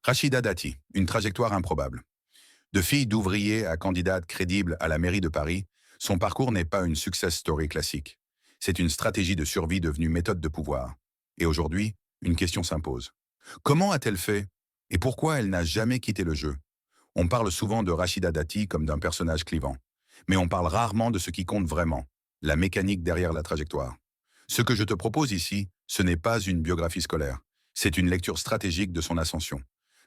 Rachida Dati, une trajectoire improbable. De fille d'ouvrier à candidate crédible à la mairie de Paris, son parcours n'est pas une success story classique. C'est une stratégie de survie devenue méthode de pouvoir. Et aujourd'hui, une question s'impose. Comment a-t-elle fait? Et pourquoi elle n'a jamais quitté le jeu? On parle souvent de Rachida Dati comme d'un personnage clivant. Mais on parle rarement de ce qui compte vraiment, la mécanique derrière la trajectoire. Ce que je te propose ici, ce n'est pas une biographie scolaire. C'est une lecture stratégique de son ascension.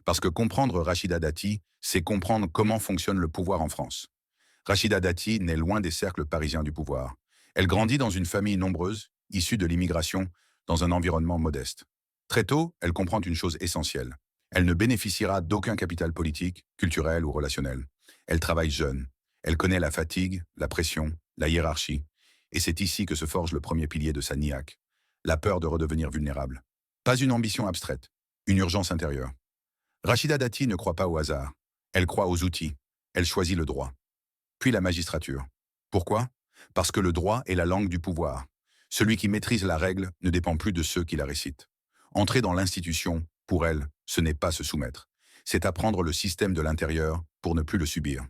Parce que comprendre Rachida Dati, c'est comprendre comment fonctionne le pouvoir en France. Rachida Dati naît loin des cercles parisiens du pouvoir. Elle grandit dans une famille nombreuse, issue de l'immigration, dans un environnement modeste. Très tôt, elle comprend une chose essentielle. Elle ne bénéficiera d'aucun capital politique, culturel ou relationnel. Elle travaille jeune. Elle connaît la fatigue, la pression, la hiérarchie. Et c'est ici que se forge le premier pilier de sa niaque, la peur de redevenir vulnérable. Pas une ambition abstraite, une urgence intérieure. Rachida Dati ne croit pas au hasard. Elle croit aux outils. Elle choisit le droit. Puis la magistrature. Pourquoi? Parce que le droit est la langue du pouvoir. Celui qui maîtrise la règle ne dépend plus de ceux qui la récitent. Entrer dans l'institution, pour elle, ce n'est pas se soumettre. C'est apprendre le système de l'intérieur pour ne plus le subir.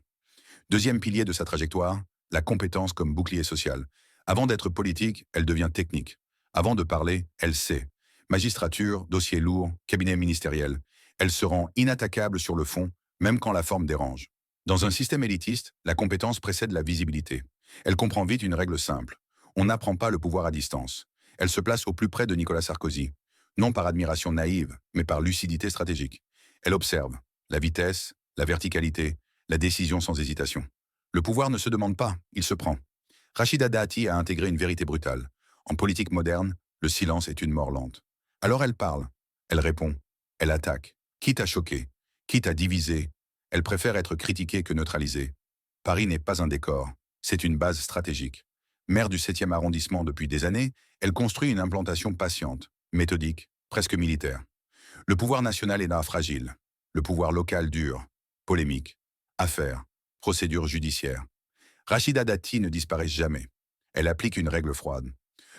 Deuxième pilier de sa trajectoire, la compétence comme bouclier social. Avant d'être politique, elle devient technique. Avant de parler, elle sait. Magistrature, dossier lourd, cabinet ministériel. Elle se rend inattaquable sur le fond, même quand la forme dérange. Dans un système élitiste, la compétence précède la visibilité. Elle comprend vite une règle simple. On n'apprend pas le pouvoir à distance. Elle se place au plus près de Nicolas Sarkozy. Non par admiration naïve, mais par lucidité stratégique. Elle observe la vitesse, la verticalité, la décision sans hésitation. Le pouvoir ne se demande pas, il se prend. Rachida Dati a intégré une vérité brutale. En politique moderne, le silence est une mort lente. Alors elle parle, elle répond, elle attaque, quitte à choquer, quitte à diviser. Elle préfère être critiquée que neutralisée. Paris n'est pas un décor, c'est une base stratégique. Maire du 7e arrondissement depuis des années, elle construit une implantation patiente, méthodique, presque militaire. Le pouvoir national est là fragile. Le pouvoir local dur, polémique, affaires, procédures judiciaires. Rachida Dati ne disparaît jamais. Elle applique une règle froide.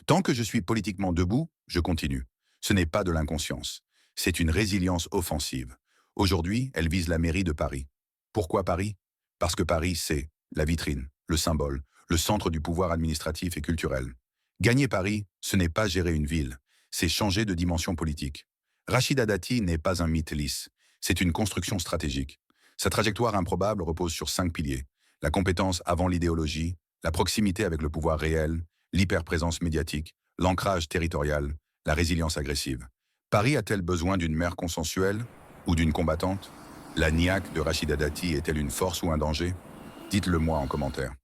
Tant que je suis politiquement debout, je continue. Ce n'est pas de l'inconscience. C'est une résilience offensive. Aujourd'hui, elle vise la mairie de Paris. Pourquoi Paris? Parce que Paris, c'est la vitrine, le symbole, le centre du pouvoir administratif et culturel. Gagner Paris, ce n'est pas gérer une ville, c'est changer de dimension politique. Rachida Dati n'est pas un mythe lisse, c'est une construction stratégique. Sa trajectoire improbable repose sur 5 piliers. La compétence avant l'idéologie, la proximité avec le pouvoir réel, l'hyperprésence médiatique, l'ancrage territorial, la résilience agressive. Paris a-t-elle besoin d'une mère consensuelle ou d'une combattante? La niaque de Rachida Dati est-elle une force ou un danger? Dites-le moi en commentaire.